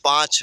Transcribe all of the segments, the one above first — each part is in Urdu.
5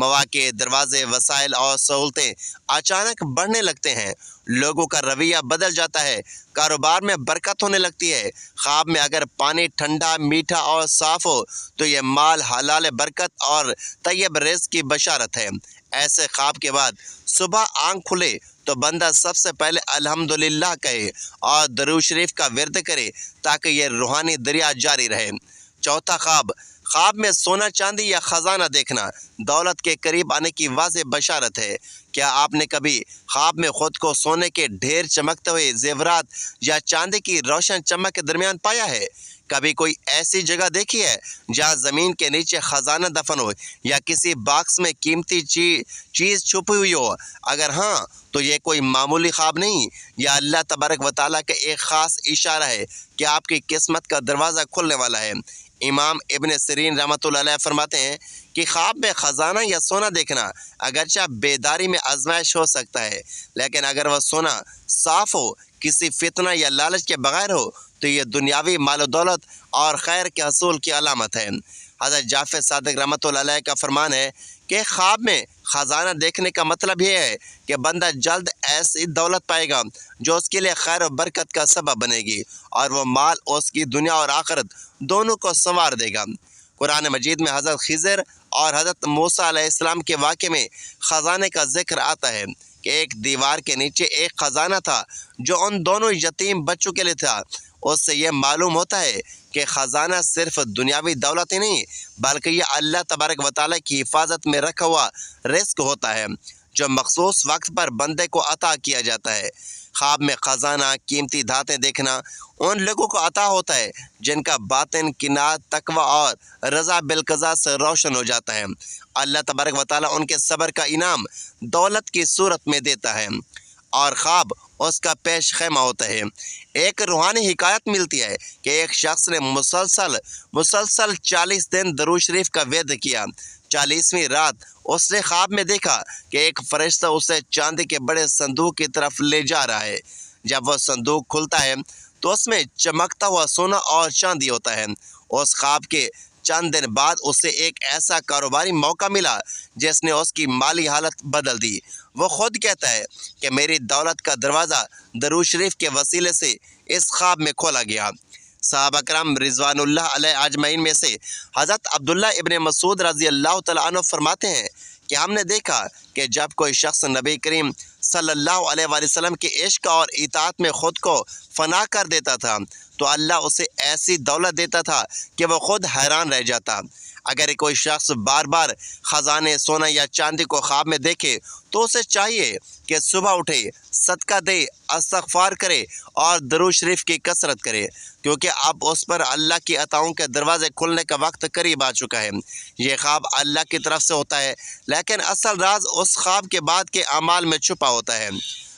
مواقع، دروازے، وسائل اور سہولتیں اچانک بڑھنے لگتے ہیں، لوگوں کا رویہ بدل جاتا ہے، کاروبار میں برکت ہونے لگتی ہے۔ خواب میں اگر پانی ٹھنڈا، میٹھا اور صاف ہو تو یہ مال، حلال برکت اور طیب رزق کی بشارت ہے۔ ایسے خواب کے بعد صبح آنکھ کھلے تو بندہ سب سے پہلے الحمدللہ کہے اور درود شریف کا ورد کرے تاکہ یہ روحانی دریا جاری رہے۔ چوتھا خواب میں سونا، چاندی یا خزانہ دیکھنا دولت کے قریب آنے کی واضح بشارت ہے۔ کیا آپ نے کبھی خواب میں خود کو سونے کے ڈھیر، چمکتے ہوئے زیورات یا چاندی کی روشن چمک کے درمیان پایا ہے؟ کبھی کوئی ایسی جگہ دیکھی ہے جہاں زمین کے نیچے خزانہ دفن ہو یا کسی باکس میں قیمتی چیز چھپی ہوئی ہو؟ اگر ہاں تو یہ کوئی معمولی خواب نہیں، یہ اللہ تبارک و تعالیٰ کا ایک خاص اشارہ ہے کہ آپ کی قسمت کا دروازہ کھلنے والا ہے۔ امام ابن سیرین رحمۃ اللہ علیہ فرماتے ہیں کہ خواب میں خزانہ یا سونا دیکھنا اگرچہ بیداری میں آزمائش ہو سکتا ہے، لیکن اگر وہ سونا صاف ہو، کسی فتنہ یا لالچ کے بغیر ہو تو یہ دنیاوی مال و دولت اور خیر کے حصول کی علامت ہے۔ حضرت جعفر صادق رحمۃ اللہ علیہ کا فرمان ہے کہ خواب میں خزانہ دیکھنے کا مطلب یہ ہے کہ بندہ جلد ایسی دولت پائے گا جو اس کے لیے خیر و برکت کا سبب بنے گی، اور وہ مال اس کی دنیا اور آخرت دونوں کو سنوار دے گا۔ قرآن مجید میں حضرت خضر اور حضرت موسیٰ علیہ السلام کے واقعے میں خزانے کا ذکر آتا ہے کہ ایک دیوار کے نیچے ایک خزانہ تھا جو ان دونوں یتیم بچوں کے لیے تھا۔ اس سے یہ معلوم ہوتا ہے کہ خزانہ صرف دنیاوی دولت ہی نہیں بلکہ یہ اللہ تبارک و تعالیٰ کی حفاظت میں رکھا ہوا رزق ہوتا ہے جو مخصوص وقت پر بندے کو عطا کیا جاتا ہے۔ خواب میں خزانہ، قیمتی دھاتیں دیکھنا ان لوگوں کو عطا ہوتا ہے جن کا باطن قناعت، تقوی اور رضا بالقضاء سے روشن ہو جاتا ہے۔ اللہ تبارک و تعالیٰ ان کے صبر کا انعام دولت کی صورت میں دیتا ہے اور خواب اس کا پیش خیمہ ہوتا ہے۔ ایک روحانی حکایت ملتی ہے کہ ایک شخص نے مسلسل 40 دن درود شریف کا ورد کیا۔ 40ویں رات اس نے خواب میں دیکھا کہ ایک فرشتہ اسے چاندی کے بڑے صندوق کی طرف لے جا رہا ہے۔ جب وہ صندوق کھلتا ہے تو اس میں چمکتا ہوا سونا اور چاندی ہوتا ہے۔ اس خواب کے چند دن بعد اسے ایک ایسا کاروباری موقع ملا جس نے اس کی مالی حالت بدل دی۔ وہ خود کہتا ہے کہ میری دولت کا دروازہ درود شریف کے وسیلے سے اس خواب میں کھولا گیا۔ صحابہ کرام رضوان اللہ علیہ اجمعین میں سے حضرت عبداللہ ابن مسعود رضی اللہ تعالیٰ عنہ فرماتے ہیں کہ ہم نے دیکھا کہ جب کوئی شخص نبی کریم صلی اللہ علیہ وآلہ وسلم کے عشق اور اطاعت میں خود کو فنا کر دیتا تھا تو اللہ اسے ایسی دولت دیتا تھا کہ وہ خود حیران رہ جاتا۔ اگر کوئی شخص بار بار خزانے، سونا یا چاندی کو خواب میں دیکھے تو اسے چاہیے کہ صبح اٹھے، صدقہ دے، استغفار کرے اور درود شریف کی کثرت کرے، کیونکہ اب اس پر اللہ کی عطاؤں کے دروازے کھلنے کا وقت قریب آ چکا ہے۔ یہ خواب اللہ کی طرف سے ہوتا ہے، لیکن اصل راز اس خواب کے بعد کے اعمال میں چھپا ہوتا ہے۔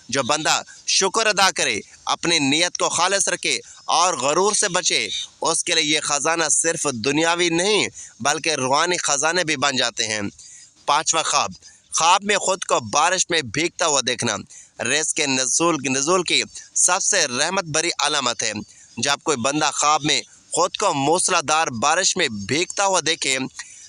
جو بندہ شکر ادا کرے، اپنی نیت کو خالص رکھے اور غرور سے بچے، اس کے لیے یہ خزانہ صرف دنیاوی نہیں بلکہ روحانی خزانے بھی بن جاتے ہیں۔ پانچواں خواب میں خود کو بارش میں بھیگتا ہوا دیکھنا رزق کے نزول کی سب سے رحمت بھری علامت ہے۔ جب کوئی بندہ خواب میں خود کو موسلا دھار بارش میں بھیگتا ہوا دیکھے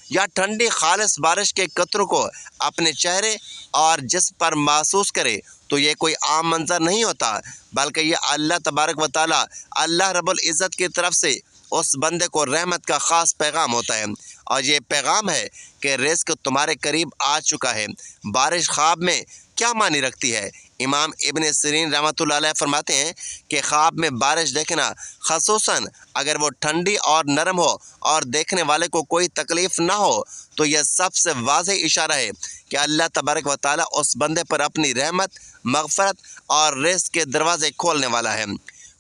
یا ٹھنڈی خالص بارش کے قطروں کو اپنے چہرے اور جسم پر محسوس کرے تو یہ کوئی عام منظر نہیں ہوتا بلکہ یہ اللہ تبارک و تعالیٰ اللہ رب العزت کی طرف سے اس بندے کو رحمت کا خاص پیغام ہوتا ہے، اور یہ پیغام ہے کہ رزق تمہارے قریب آ چکا ہے۔ بارش خواب میں کیا معنی رکھتی ہے؟ امام ابن سیرین رحمۃ اللہ علیہ فرماتے ہیں کہ خواب میں بارش دیکھنا، خصوصاً اگر وہ ٹھنڈی اور نرم ہو اور دیکھنے والے کو کوئی تکلیف نہ ہو، تو یہ سب سے واضح اشارہ ہے کہ اللہ تبارک و تعالیٰ اس بندے پر اپنی رحمت، مغفرت اور رزق کے دروازے کھولنے والا ہے۔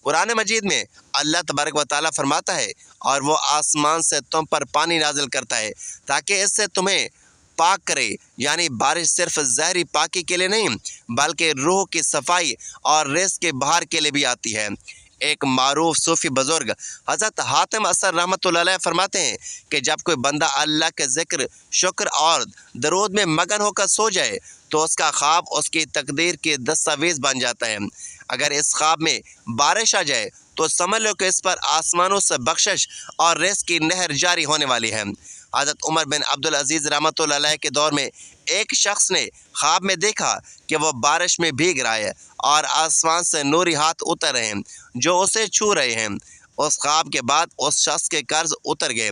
قرآن مجید میں اللہ تبارک و تعالیٰ فرماتا ہے اور وہ آسمان سے تم پر پانی نازل کرتا ہے تاکہ اس سے تمہیں پاک کرے، یعنی بارش صرف ظاہری پاکی کے لیے نہیں بلکہ روح کی صفائی اور رزق کے بہار کے لیے بھی آتی ہے۔ ایک معروف صوفی بزرگ حضرت حاتم اثر رحمۃ اللہ علیہ فرماتے ہیں کہ جب کوئی بندہ اللہ کے ذکر، شکر اور درود میں مگن ہو کر سو جائے تو اس کا خواب اس کی تقدیر کی دستاویز بن جاتا ہے۔ اگر اس خواب میں بارش آ جائے تو سمجھ لو کہ اس پر آسمانوں سے بخشش اور رزق کی نہر جاری ہونے والی ہے۔ حضرت عمر بن عبدالعزیز رحمۃ اللہ علیہ کے دور میں ایک شخص نے خواب میں دیکھا کہ وہ بارش میں بھیگ رہا ہے اور آسمان سے نوری ہاتھ اتر رہے ہیں جو اسے چھو رہے ہیں۔ اس خواب کے بعد اس شخص کے قرض اتر گئے،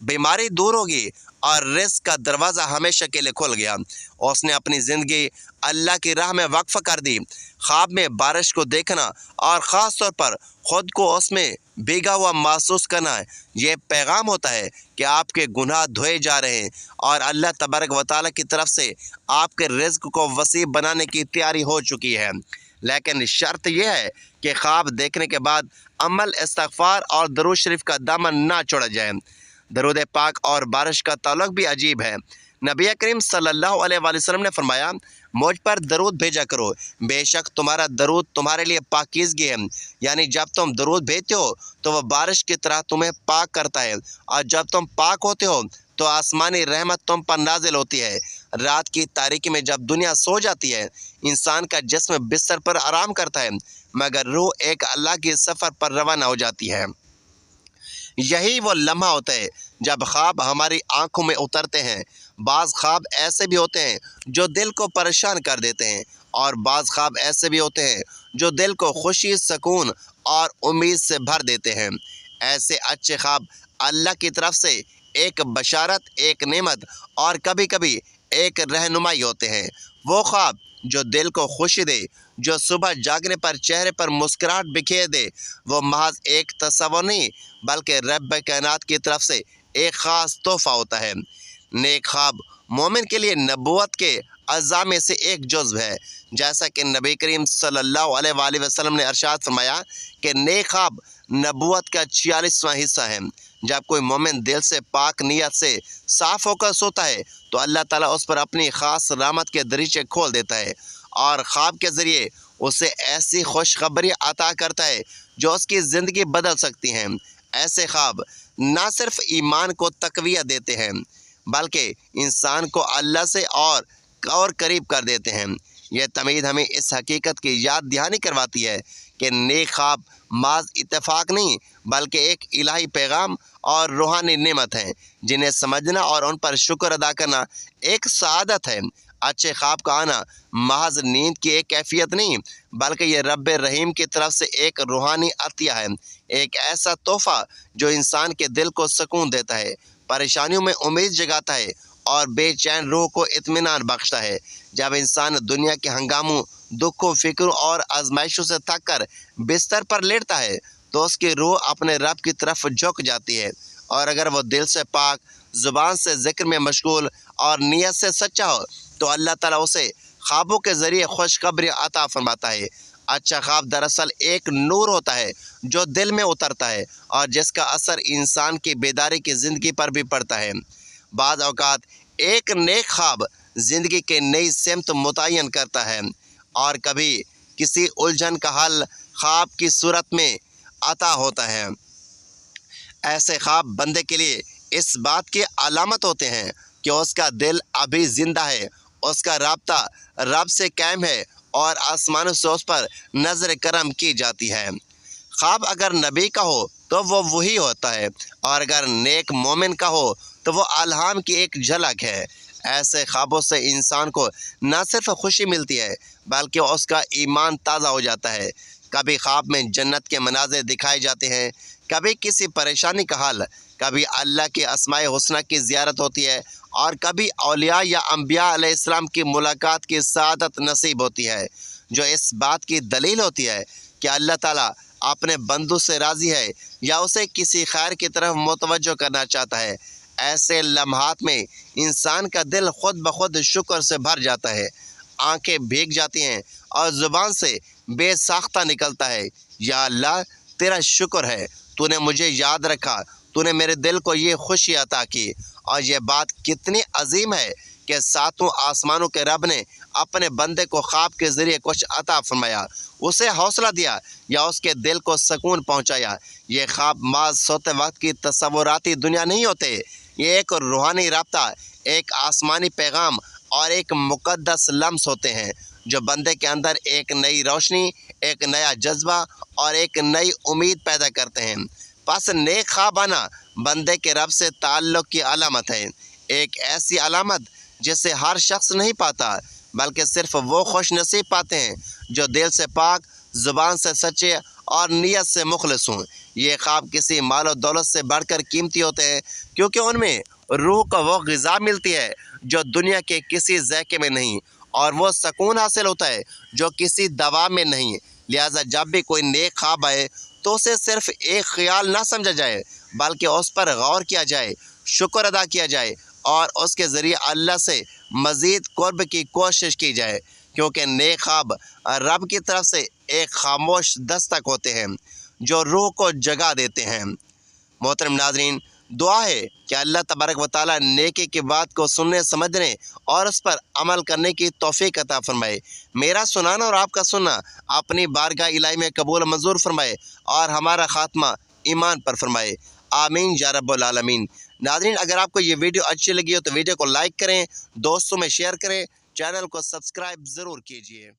بیماری دور ہوگی اور رزق کا دروازہ ہمیشہ کے لیے کھل گیا۔ اس نے اپنی زندگی اللہ کی راہ میں وقف کر دی۔ خواب میں بارش کو دیکھنا اور خاص طور پر خود کو اس میں بھیگا ہوا محسوس کرنا، یہ پیغام ہوتا ہے کہ آپ کے گناہ دھوئے جا رہے ہیں اور اللہ تبارک و تعالیٰ کی طرف سے آپ کے رزق کو وسیع بنانے کی تیاری ہو چکی ہے۔ لیکن شرط یہ ہے کہ خواب دیکھنے کے بعد عمل، استغفار اور درود شریف کا دامن نہ چھوڑا جائے۔ درود پاک اور بارش کا تعلق بھی عجیب ہے۔ نبی کریم صلی اللہ علیہ وآلہ وسلم نے فرمایا، مجھ پر درود بھیجا کرو، بے شک تمہارا درود تمہارے لیے پاکیزگی ہے، یعنی جب تم درود بھیجتے ہو تو وہ بارش کی طرح تمہیں پاک کرتا ہے، اور جب تم پاک ہوتے ہو تو آسمانی رحمت تم پر نازل ہوتی ہے۔ رات کی تاریکی میں جب دنیا سو جاتی ہے، انسان کا جسم بستر پر آرام کرتا ہے، مگر روح ایک اللہ کے سفر پر روانہ ہو جاتی ہے۔ یہی وہ لمحہ ہوتا ہے جب خواب ہماری آنکھوں میں اترتے ہیں۔ بعض خواب ایسے بھی ہوتے ہیں جو دل کو پریشان کر دیتے ہیں، اور بعض خواب ایسے بھی ہوتے ہیں جو دل کو خوشی، سکون اور امید سے بھر دیتے ہیں۔ ایسے اچھے خواب اللہ کی طرف سے ایک بشارت، ایک نعمت اور کبھی کبھی ایک رہنمائی ہوتے ہیں۔ وہ خواب جو دل کو خوشی دے، جو صبح جاگنے پر چہرے پر مسکراہٹ بکھیر دے، وہ محض ایک تصور نہیں بلکہ رب کائنات کی طرف سے ایک خاص تحفہ ہوتا ہے۔ نیک خواب مومن کے لیے نبوت کے اعضاء میں سے ایک جزو ہے، جیسا کہ نبی کریم صلی اللہ علیہ وآلہ وسلم نے ارشاد فرمایا کہ نیک خواب نبوت کا 46واں حصہ ہے۔ جب کوئی مومن دل سے پاک نیت سے صاف ہو کر سوتا ہے تو اللہ تعالیٰ اس پر اپنی خاص رحمت کے دریچے کھول دیتا ہے اور خواب کے ذریعے اسے ایسی خوشخبری عطا کرتا ہے جو اس کی زندگی بدل سکتی ہیں۔ ایسے خواب نہ صرف ایمان کو تقویت دیتے ہیں بلکہ انسان کو اللہ سے اور قریب کر دیتے ہیں۔ یہ تمید ہمیں اس حقیقت کی یاد دہانی کرواتی ہے کہ نیک خواب محض اتفاق نہیں بلکہ ایک الہی پیغام اور روحانی نعمت ہیں، جنہیں سمجھنا اور ان پر شکر ادا کرنا ایک سعادت ہے۔ اچھے خواب کا آنا محض نیند کی ایک کیفیت نہیں بلکہ یہ رب رحیم کی طرف سے ایک روحانی عطیہ ہے، ایک ایسا تحفہ جو انسان کے دل کو سکون دیتا ہے، پریشانیوں میں امید جگاتا ہے اور بے چین روح کو اطمینان بخشتا ہے۔ جب انسان دنیا کے ہنگاموں، دکھوں، فکروں اور آزمائشوں سے تھک کر بستر پر لیٹتا ہے تو اس کی روح اپنے رب کی طرف جھک جاتی ہے، اور اگر وہ دل سے پاک، زبان سے ذکر میں مشغول اور نیت سے سچا ہو تو اللہ تعالیٰ اسے خوابوں کے ذریعے خوشخبری عطا فرماتا ہے۔ اچھا خواب دراصل ایک نور ہوتا ہے جو دل میں اترتا ہے اور جس کا اثر انسان کی بیداری کی زندگی پر بھی پڑتا ہے۔ بعض اوقات ایک نیک خواب زندگی کے نئی سمت متعین کرتا ہے، اور کبھی کسی الجھن کا حل خواب کی صورت میں عطا ہوتا ہے۔ ایسے خواب بندے کے لیے اس بات کی علامت ہوتے ہیں کہ اس کا دل ابھی زندہ ہے، اس کا رابطہ رب سے قائم ہے اور آسمانوں سے اس پر نظر کرم کی جاتی ہے۔ خواب اگر نبی کا ہو تو وہ وہی ہوتا ہے، اور اگر نیک مومن کا ہو تو وہ الہام کی ایک جھلک ہے۔ ایسے خوابوں سے انسان کو نہ صرف خوشی ملتی ہے بلکہ اس کا ایمان تازہ ہو جاتا ہے۔ کبھی خواب میں جنت کے مناظر دکھائے جاتے ہیں، کبھی کسی پریشانی کا حل، کبھی اللہ کے اسماء حسنہ کی زیارت ہوتی ہے، اور کبھی اولیاء یا انبیاء علیہ السلام کی ملاقات کی سعادت نصیب ہوتی ہے، جو اس بات کی دلیل ہوتی ہے کہ اللہ تعالیٰ اپنے بندوں سے راضی ہے یا اسے کسی خیر کی طرف متوجہ کرنا چاہتا ہے۔ ایسے لمحات میں انسان کا دل خود بخود شکر سے بھر جاتا ہے، آنکھیں بھیگ جاتی ہیں اور زبان سے بے ساختہ نکلتا ہے، یا اللہ تیرا شکر ہے، تو نے مجھے یاد رکھا، تو نے میرے دل کو یہ خوشی عطا کی۔ اور یہ بات کتنی عظیم ہے کہ ساتوں آسمانوں کے رب نے اپنے بندے کو خواب کے ذریعے کچھ عطا فرمایا، اسے حوصلہ دیا یا اس کے دل کو سکون پہنچایا۔ یہ خواب محض سوتے وقت کی تصوراتی دنیا نہیں ہوتے، یہ ایک روحانی رابطہ، ایک آسمانی پیغام اور ایک مقدس لمس ہوتے ہیں جو بندے کے اندر ایک نئی روشنی، ایک نیا جذبہ اور ایک نئی امید پیدا کرتے ہیں۔ پس نیک خواب آنا بندے کے رب سے تعلق کی علامت ہے، ایک ایسی علامت جسے ہر شخص نہیں پاتا، بلکہ صرف وہ خوش نصیب پاتے ہیں جو دل سے پاک، زبان سے سچے اور نیت سے مخلص ہوں۔ یہ خواب کسی مال و دولت سے بڑھ کر قیمتی ہوتے ہیں، کیونکہ ان میں روح کو وہ غذا ملتی ہے جو دنیا کے کسی ذائقے میں نہیں، اور وہ سکون حاصل ہوتا ہے جو کسی دوا میں نہیں۔ لہٰذا جب بھی کوئی نیک خواب آئے تو اسے صرف ایک خیال نہ سمجھا جائے، بلکہ اس پر غور کیا جائے، شکر ادا کیا جائے اور اس کے ذریعے اللہ سے مزید قرب کی کوشش کی جائے، کیونکہ نیک خواب رب کی طرف سے ایک خاموش دستک ہوتے ہیں جو روح کو جگا دیتے ہیں۔ محترم ناظرین، دعا ہے کہ اللہ تبارک و تعالیٰ نیکی کی بات کو سننے، سمجھنے اور اس پر عمل کرنے کی توفیق عطا فرمائے۔ میرا سنانا اور آپ کا سننا اپنی بارگاہ الہی میں قبول منظور فرمائے اور ہمارا خاتمہ ایمان پر فرمائے، آمین یا رب العالمین۔ ناظرین، اگر آپ کو یہ ویڈیو اچھی لگی ہو تو ویڈیو کو لائک کریں، دوستوں میں شیئر کریں، چینل کو سبسکرائب ضرور کیجیے۔